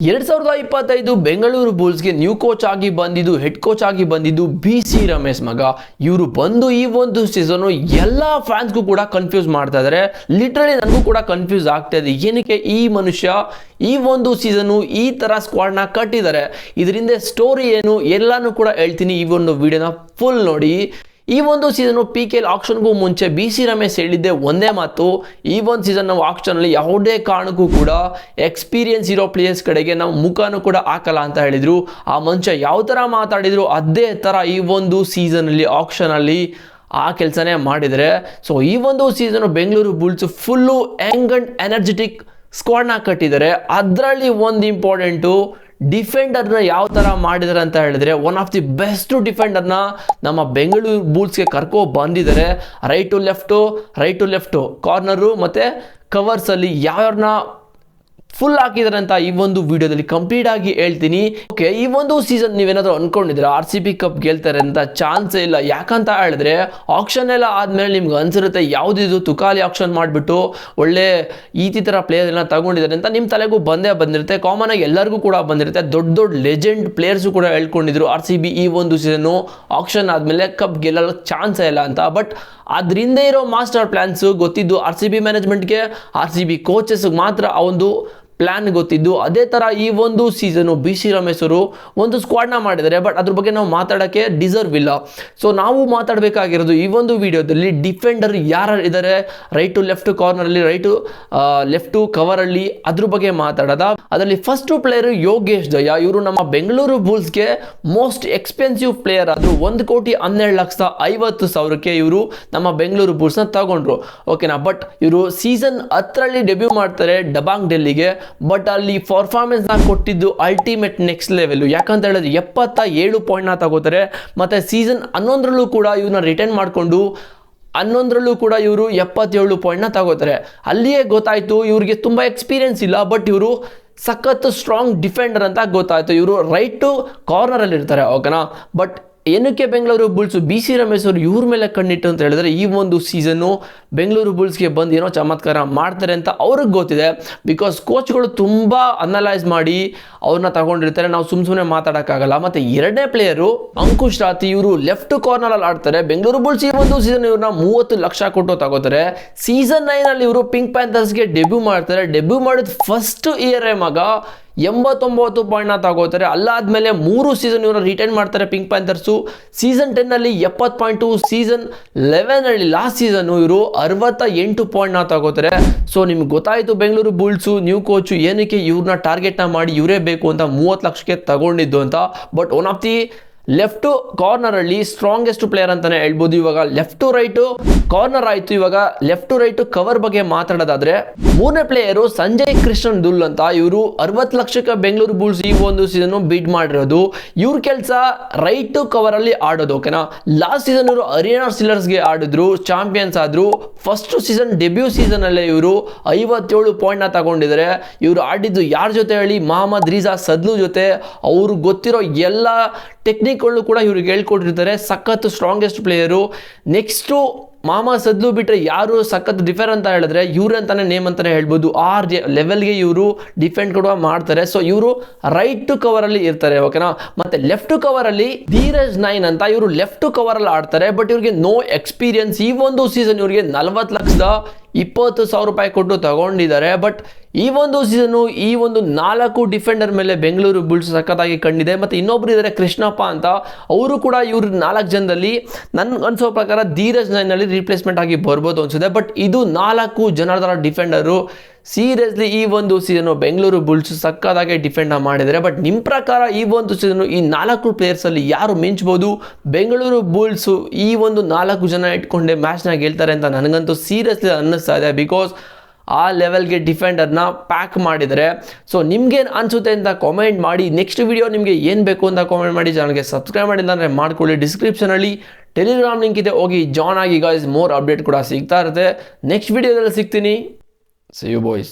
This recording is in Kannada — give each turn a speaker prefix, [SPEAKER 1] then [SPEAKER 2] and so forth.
[SPEAKER 1] 2025 ಬೆಂಗಳೂರು ಬುಲ್ಸ್ಗೆ ನ್ಯೂ ಕೋಚ್ ಆಗಿ ಬಂದಿದ್ದು, ಹೆಡ್ ಕೋಚ್ ಆಗಿ ಬಂದಿದ್ದು BC ರಮೇಶ್ ಮಗ. ಇವರು ಬಂದು ಈ ಒಂದು ಸೀಸನ್ ಎಲ್ಲ ಫ್ಯಾನ್ಸ್ಗೂ ಕೂಡ ಕನ್ಫ್ಯೂಸ್ ಮಾಡ್ತಾ ಇದ್ದಾರೆ. ಲಿಟ್ರಲಿ ನನಗೂ ಕೂಡ ಕನ್ಫ್ಯೂಸ್ ಆಗ್ತಾ ಇದೆ. ಏನಕ್ಕೆ ಈ ಮನುಷ್ಯ ಈ ಒಂದು ಸೀಸನ್ ಈ ತರ ಸ್ಕ್ವಾಡ್ನ ಕಟ್ಟಿದ್ದಾರೆ, ಇದರಿಂದ ಸ್ಟೋರಿ ಏನು ಎಲ್ಲಾನು ಕೂಡ ಹೇಳ್ತೀನಿ. ಈ ಒಂದು ವಿಡಿಯೋನ ಫುಲ್ ನೋಡಿ. ಈ ಒಂದು ಸೀಸನ್ PKL ಆಕ್ಷನ್ಗೂ ಮುಂಚೆ BC ರಮೇಶ್ ಹೇಳಿದ್ದೆ ಒಂದೇ ಮಾತು, ಈ ಒಂದು ಸೀಸನ್ ನಾವು ಆಕ್ಷನಲ್ಲಿ ಯಾವುದೇ ಕಾರಣಕ್ಕೂ ಕೂಡ ಎಕ್ಸ್ಪೀರಿಯನ್ಸ್ ಇರೋ ಪ್ಲೇಯರ್ಸ್ ಕಡೆಗೆ ನಾವು ಮುಖನೂ ಕೂಡ ಹಾಕಲ್ಲ ಅಂತ ಹೇಳಿದ್ರು. ಆ ಮನುಷ್ಯ ಯಾವ ಥರ ಮಾತಾಡಿದ್ರು ಅದೇ ಥರ ಈ ಒಂದು ಸೀಸನಲ್ಲಿ ಆಕ್ಷನಲ್ಲಿ ಆ ಕೆಲಸನೇ ಮಾಡಿದರೆ. ಸೊ ಈ ಒಂದು season Bengaluru Bulls full young and energetic ಸ್ಕ್ವಾಡ್ನ ಕಟ್ಟಿದ್ದಾರೆ. ಅದರಲ್ಲಿ ಒಂದು ಇಂಪಾರ್ಟೆಂಟು, ಡಿಫೆಂಡರ್ನ ಯಾವ ಥರ ಮಾಡಿದ್ದಾರೆ ಅಂತ ಹೇಳಿದ್ರೆ, ಒನ್ ಆಫ್ ದಿ ಬೆಸ್ಟ್ ಡಿಫೆಂಡರ್ನ ನಮ್ಮ ಬೆಂಗಳೂರು ಬುಲ್ಸ್ಗೆ ಕರ್ಕೊ ಬಂದಿದ್ದಾರೆ. ರೈಟ್ ಟು ಲೆಫ್ಟು ಕಾರ್ನರು ಮತ್ತು ಕವರ್ಸಲ್ಲಿ ಯಾವ್ಯಾರನ್ನ ಫುಲ್ ಹಾಕಿದ್ದಾರೆ ಅಂತ ಈ ಒಂದು ವಿಡಿಯೋದಲ್ಲಿ ಕಂಪ್ಲೀಟ್ ಆಗಿ ಹೇಳ್ತೀನಿ. ಓಕೆ, ಈ ಒಂದು ಸೀಸನ್ ನೀವೇನಾದರೂ ಅನ್ಕೊಂಡಿದ್ರೆ RCB ಕಪ್ ಗೆಲ್ತಾರೆ ಅಂತ ಚಾನ್ಸೇ ಇಲ್ಲ. ಯಾಕಂತ ಹೇಳಿದ್ರೆ ಆಕ್ಷನ್ ಎಲ್ಲ ಆದಮೇಲೆ ನಿಮ್ಗೆ ಅನ್ಸಿರುತ್ತೆ ಯಾವುದಿದು ತುಕಾಲಿ ಆಕ್ಷನ್ ಮಾಡಿಬಿಟ್ಟು ಒಳ್ಳೆ ಈ ಥರ ಪ್ಲೇಯರ್ ಎಲ್ಲ ತಗೊಂಡಿದ್ದಾರೆ ಅಂತ ನಿಮ್ಮ ತಲೆಗೂ ಬಂದಿರುತ್ತೆ. ಕಾಮನ್ ಆಗಿ ಎಲ್ಲರಿಗೂ ಕೂಡ ಬಂದಿರುತ್ತೆ. ದೊಡ್ಡ ಲೆಜೆಂಡ್ ಪ್ಲೇಯರ್ಸು ಕೂಡ ಹೇಳ್ಕೊಂಡಿದ್ರು RCB ಈ ಒಂದು ಸೀಸನ್ನು ಆಕ್ಷನ್ ಆದಮೇಲೆ ಕಪ್ ಗೆಲ್ಲಲು ಚಾನ್ಸೇ ಇಲ್ಲ ಅಂತ. ಬಟ್ ಅದರಿಂದ ಇರೋ ಮಾಸ್ಟರ್ ಪ್ಲ್ಯಾನ್ಸು ಗೊತ್ತಿದ್ದು RCB ಮ್ಯಾನೇಜ್ಮೆಂಟ್ಗೆ, RCB ಕೋಚಸ್ಗೆ ಮಾತ್ರ ಆ ಒಂದು ಪ್ಲ್ಯಾನ್ ಗೊತ್ತಿದ್ದು. ಅದೇ ಥರ ಈ ಒಂದು ಸೀಸನು BC ರಮೇಶ್ ಅವರು ಒಂದು ಸ್ಕ್ವಾಡ್ನ ಮಾಡಿದ್ದಾರೆ. ಬಟ್ ಅದ್ರ ಬಗ್ಗೆ ನಾವು ಮಾತಾಡೋಕ್ಕೆ ಡಿಸರ್ವ್ ಇಲ್ಲ. ಸೊ ನಾವು ಮಾತಾಡಬೇಕಾಗಿರೋದು ಈ ಒಂದು ವಿಡಿಯೋದಲ್ಲಿ ಡಿಫೆಂಡರ್ ಯಾರು ಇದ್ದಾರೆ, ರೈಟ್ ಟು ಲೆಫ್ಟ್ ಕಾರ್ನರಲ್ಲಿ, ಲೆಫ್ಟ್ ಕವರಲ್ಲಿ, ಅದ್ರ ಬಗ್ಗೆ ಮಾತಾಡೋದ. ಅದರಲ್ಲಿ ಫಸ್ಟ್ ಪ್ಲೇಯರ್ ಯೋಗೇಶ್ ದಯಾ. ಇವರು ನಮ್ಮ ಬೆಂಗಳೂರು ಬುಲ್ಸ್ಗೆ ಮೋಸ್ಟ್ ಎಕ್ಸ್ಪೆನ್ಸಿವ್ ಪ್ಲೇಯರ್ ಆದರು. 1,12,50,000ಕ್ಕೆ ಇವರು ನಮ್ಮ ಬೆಂಗಳೂರು ಬುಲ್ಸ್ನ ತಗೊಂಡ್ರು. ಓಕೆನಾ. ಬಟ್ ಇವರು ಸೀಸನ್ 10ರಲ್ಲಿ ಡೆಬ್ಯೂ ಮಾಡ್ತಾರೆ ಡಬಾಂಗ್ ಡೆಲ್ಲಿಗೆ. ಬಟ್ ಅಲ್ಲಿ ಪರ್ಫಾರ್ಮೆನ್ಸ್ ನ ಕೊಟ್ಟಿದ್ದು ಅಲ್ಟಿಮೇಟ್ ನೆಕ್ಸ್ಟ್ ಲೆವೆಲ್. ಯಾಕಂತ ಹೇಳಿದ್ರೆ 77 ಪಾಯಿಂಟ್ನ ತಗೋತಾರೆ. ಮತ್ತೆ ಸೀಸನ್ 11ರಲ್ಲೂ ಕೂಡ ಇವ್ರನ್ನ ರಿಟರ್ನ್ ಮಾಡಿಕೊಂಡು 11ರಲ್ಲೂ ಕೂಡ ಇವರು 77 ಪಾಯಿಂಟ್ನ ತಗೋತಾರೆ. ಅಲ್ಲಿಯೇ ಗೊತ್ತಾಯ್ತು ಇವ್ರಿಗೆ ತುಂಬ ಎಕ್ಸ್ಪೀರಿಯನ್ಸ್ ಇಲ್ಲ, ಬಟ್ ಇವರು ಸಖತ್ ಸ್ಟ್ರಾಂಗ್ ಡಿಫೆಂಡರ್ ಅಂತ ಗೊತ್ತಾಯ್ತು. ಇವರು ರೈಟ್ ಟು ಕಾರ್ನರಲ್ಲಿ ಇರ್ತಾರೆ. ಓಕೆನಾ. ಬಟ್ ಏನಕ್ಕೆ ಬೆಂಗಳೂರು ಬುಲ್ಸ್ BC ರಮೇಶ್ ಅವರು ಇವ್ರ ಮೇಲೆ ಕಣ್ಣಿಟ್ಟು ಅಂತ ಹೇಳಿದ್ರೆ, ಈ ಒಂದು ಸೀಸನ್ನು ಬೆಂಗಳೂರು ಬುಲ್ಸ್ಗೆ ಬಂದು ಏನೋ ಚಮತ್ಕಾರ ಮಾಡ್ತಾರೆ ಅಂತ ಅವ್ರಿಗೆ ಗೊತ್ತಿದೆ. ಬಿಕಾಸ್ ಕೋಚ್ಗಳು ತುಂಬ ಅನಲೈಸ್ ಮಾಡಿ ಅವ್ರನ್ನ ತಗೊಂಡಿರ್ತಾರೆ. ನಾವು ಸುಮ್ಮನೆ ಮಾತಾಡೋಕ್ಕಾಗಲ್ಲ. ಮತ್ತು ಎರಡನೇ ಪ್ಲೇಯರು ಅಂಕುಶ್ ರಾತಿ. ಇವರು ಲೆಫ್ಟ್ ಕಾರ್ನರಲ್ಲಿ ಆಡ್ತಾರೆ. ಬೆಂಗಳೂರು ಬುಲ್ಸ್ ಈ ಒಂದು ಸೀಸನ್ ಇವ್ರನ್ನ 30 ಲಕ್ಷ ಕೊಟ್ಟು ತಗೋತಾರೆ. ಸೀಸನ್ 9ರಲ್ಲಿ ಇವರು ಪಿಂಕ್ ಪ್ಯಾಂಥರ್ಸ್ಗೆ ಡೆಬ್ಯೂ ಮಾಡ್ತಾರೆ. ಡೆಬ್ಯೂ ಮಾಡಿದ ಫಸ್ಟ್ ಇಯರೇ ಮಗ 89 ಪಾಯಿಂಟ್ನ ತಗೋತಾರೆ. ಅಲ್ಲಾದ್ಮೇಲೆ 3 ಸೀಸನ್ ಇವರು ರಿಟೈನ್ ಮಾಡ್ತಾರೆ ಪಿಂಕ್ ಪ್ಯಾಂಥರ್ಸು. ಸೀಸನ್ 10ನಲ್ಲಿ 70 ಪಾಯಿಂಟು, ಸೀಸನ್ 11ರಲ್ಲಿ ಲಾಸ್ಟ್ ಸೀಸನ್ ಇವರು 68 ಪಾಯಿಂಟ್ನ ತಗೋತಾರೆ. ಸೊ ನಿಮ್ಗೆ ಗೊತ್ತಾಯಿತು ಬೆಂಗಳೂರು ಬುಲ್ಸು ನ್ಯೂ ಕೋಚು ಏನಕ್ಕೆ ಇವ್ರನ್ನ ಟಾರ್ಗೆಟ್ನ ಮಾಡಿ ಇವರೇ ಬೇಕು ಅಂತ 30 ಲಕ್ಷಕ್ಕೆ ತಗೊಂಡಿದ್ದು ಅಂತ. But one of the left corner ಅಲ್ಲಿ ಸ್ಟ್ರಾಂಗೆಸ್ಟ್ ಪ್ಲೇಯರ್ ಅಂತಾನೆ ಹೇಳ್ಬೋದು. ಇವಾಗ ಲೆಫ್ಟ್ ರೈಟ್ ಕಾರ್ನರ್ ಆಯ್ತು. ಇವಾಗ ಲೆಫ್ಟ್ ರೈಟ್ ಕವರ್ ಬಗ್ಗೆ ಮಾತಾಡೋದಾದ್ರೆ, ಮೂರನೇ ಪ್ಲೇಯರು ಸಂಜಯ್ ಕೃಷ್ಣನ್ ದುಲ್ ಅಂತ. ಇವರು 60 ಲಕ್ಷಕ್ಕೆ ಬೆಂಗಳೂರು ಬುಲ್ಸ್ ಈ ಒಂದು ಸೀಸನ್ ಬೀಟ್ ಮಾಡಿರೋದು. ಇವ್ರ ಕೆಲಸ ರೈಟ್ ಕವರ್ ಅಲ್ಲಿ ಆಡೋದು. ಓಕೆನಾ. ಲಾಸ್ಟ್ ಸೀಸನ್ ಇವರು ಹರಿಯಾಣ ಸ್ಟೀಲರ್ಸ್ಗೆ ಆಡಿದ್ರು, ಚಾಂಪಿಯನ್ಸ್ ಆದ್ರು. ಫಸ್ಟ್ ಸೀಸನ್ ಡೆಬ್ಯೂ ಸೀಸನ್ ಅಲ್ಲೇ ಇವರು 57 ಪಾಯಿಂಟ್ನ ತಗೊಂಡಿದ್ದಾರೆ. ಇವರು ಆಡಿದ್ದು ಯಾರ ಜೊತೆ ಹೇಳಿ, ಮೊಹಮ್ಮದ್ ರಿಜಾ ಸದ್ಲು ಜೊತೆ. ಅವ್ರು ಗೊತ್ತಿರೋ ಎಲ್ಲ ಟೆಕ್ನಿಕ್ಗಳು ಕೂಡ ಇವ್ರಿಗೆ ಹೇಳ್ಕೊಟ್ಟಿರ್ತಾರೆ. ಸಖತ್ ಸ್ಟ್ರಾಂಗೆಸ್ಟ್ ಪ್ಲೇಯರು. ನೆಕ್ಸ್ಟು ಮೊಹಮ್ಮದ್ ಸದ್ಲು ಬಿಟ್ಟರೆ ಯಾರು ಸಖತ್ ಡಿಫೆಂಡ್ ಅಂತ ಹೇಳಿದ್ರೆ ಇವ್ರು ಅಂತಾನೆ ನೇಮ್ ಅಂತಾನೆ ಹೇಳ್ಬೋದು. ಆ ಲೆವೆಲ್ಗೆ ಇವರು ಡಿಫೆಂಡ್ ಕೂಡ ಮಾಡ್ತಾರೆ. ಸೊ ಇವರು ರೈಟ್ ಟು ಕವರಲ್ಲಿ ಇರ್ತಾರೆ. ಓಕೆನಾ. ಮತ್ತೆ ಲೆಫ್ಟ್ ಕವರಲ್ಲಿ ಧೀರಜ್ ನೈನ್ ಅಂತ. ಇವರು ಲೆಫ್ಟ್ ಕವರಲ್ಲಿ ಆಡ್ತಾರೆ. ಬಟ್ ಇವ್ರಿಗೆ ನೋ ಎಕ್ಸ್ಪೀರಿಯನ್ಸ್. ಈ ಒಂದು ಸೀಸನ್ ಇವ್ರಿಗೆ 40,20,000 ರೂಪಾಯಿ ಕೊಟ್ಟು ತಗೊಂಡಿದ್ದಾರೆ. ಬಟ್ ಈ ಒಂದು ಸೀಸನ್ನು ಈ ಒಂದು 4 ಡಿಫೆಂಡರ್ ಮೇಲೆ ಬೆಂಗಳೂರು ಬುಲ್ಸ್ ಸಖತ್ತಾಗಿ ಕಂಡಿದೆ. ಮತ್ತು ಇನ್ನೊಬ್ರು ಇದ್ದಾರೆ ಕೃಷ್ಣಪ್ಪ ಅಂತ. ಅವರು ಕೂಡ ಇವ್ರ 4 ಜನದಲ್ಲಿ ನನ್ಗೆ ಅನ್ಸೋ ಪ್ರಕಾರ ಧೀರಜ್ ನೈನಲ್ಲಿ ರಿಪ್ಲೇಸ್ಮೆಂಟ್ ಆಗಿ ಬರ್ಬೋದು ಅನ್ಸುತ್ತೆ. ಬಟ್ ಇದು 4 ಜನರ ಡಿಫೆಂಡರು. ಸೀರಿಯಸ್ಲಿ ಈ ಒಂದು ಸೀಸನು ಬೆಂಗಳೂರು ಬುಲ್ಸ್ ಸಕ್ಕತ್ತಾಗಿ ಡಿಫೆಂಡ್ ಮಾಡಿದ್ದಾರೆ. ಬಟ್ ನಿಮ್ಮ ಪ್ರಕಾರ ಈ ಒಂದು ಸೀಸನು ಈ 4 ಪ್ಲೇಯರ್ಸಲ್ಲಿ ಯಾರು ಮಿಂಚ್ಬೋದು? ಬೆಂಗಳೂರು ಬುಲ್ಸು ಈ ಒಂದು 4 ಜನ ಇಟ್ಕೊಂಡೆ ಮ್ಯಾಚ್ನ ಗೆಲ್ತಾರೆ ಅಂತ ನನಗಂತೂ ಸೀರಿಯಸ್ಲಿ ಅನ್ನಿಸ್ತಾ ಇದೆ. ಬಿಕಾಸ್ ಆ ಲೆವೆಲ್ಗೆ ಡಿಫೆಂಡರ್ನ ಪ್ಯಾಕ್ ಮಾಡಿದರೆ. ಸೊ ನಿಮ್ಗೇನು ಅನಿಸುತ್ತೆ ಅಂತ ಕಾಮೆಂಟ್ ಮಾಡಿ. ನೆಕ್ಸ್ಟ್ ವಿಡಿಯೋ ನಿಮಗೆ ಏನು ಬೇಕು ಅಂತ ಕಾಮೆಂಟ್ ಮಾಡಿ. ಚಾನಲ್ಗೆ ಸಬ್ಸ್ಕ್ರೈಬ್ ಮಾಡಿಲ್ಲ ಅಂದರೆ ಮಾಡ್ಕೊಳ್ಳಿ. ಡಿಸ್ಕ್ರಿಪ್ಷನಲ್ಲಿ ಟೆಲಿಗ್ರಾಮ್ ಲಿಂಕ್ ಇದೆ, ಹೋಗಿ ಜಾಯ್ನ್ ಆಗಿ ಗಾಯ್ಸ್. ಮೋರ್ ಅಪ್ಡೇಟ್ ಕೂಡ ಸಿಗ್ತಾ ಇರುತ್ತೆ. ನೆಕ್ಸ್ಟ್ ವಿಡಿಯೋದಲ್ಲಿ ಸಿಗ್ತೀನಿ. See you boys.